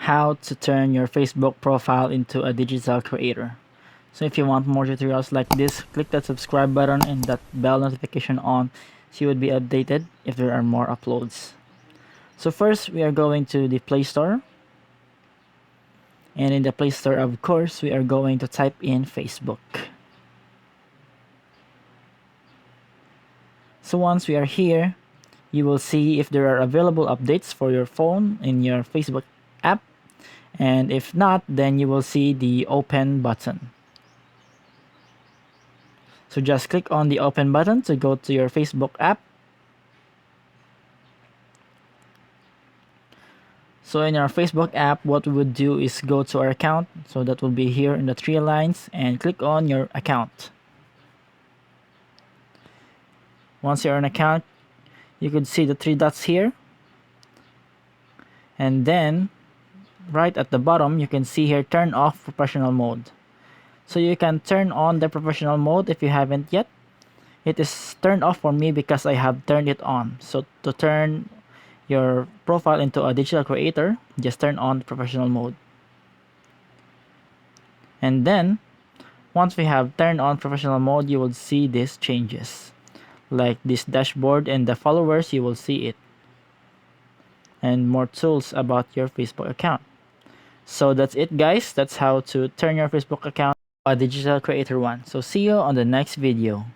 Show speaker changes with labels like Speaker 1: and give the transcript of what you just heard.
Speaker 1: how to turn your Facebook profile into a digital creator. So if you want more tutorials like this, click that subscribe button and that bell notification on so you would be updated if there are more uploads. So first we are going to the Play Store. And in the Play Store, of course, we are going to type in Facebook. So once we are here, you will see if there are available updates for your phone in your Facebook app. And if not, then you will see the open button. So just click on the open button to go to your Facebook app. So in our Facebook app, what we would do is go to our account. So that will be here in the three lines and click on your account. Once you're on account, you could see the three dots here. And then right at the bottom, you can see here turn off professional mode. So you can turn on the professional mode if you haven't yet. It is turned off for me because I have turned it on. So to turn your profile into a digital creator, just turn on professional mode. And then once we have turned on professional mode, you will see these changes. Like this dashboard and the followers, you will see it. And more tools about your Facebook account. So that's it, guys. That's how to turn your Facebook account a digital creator one. So see you on the next video.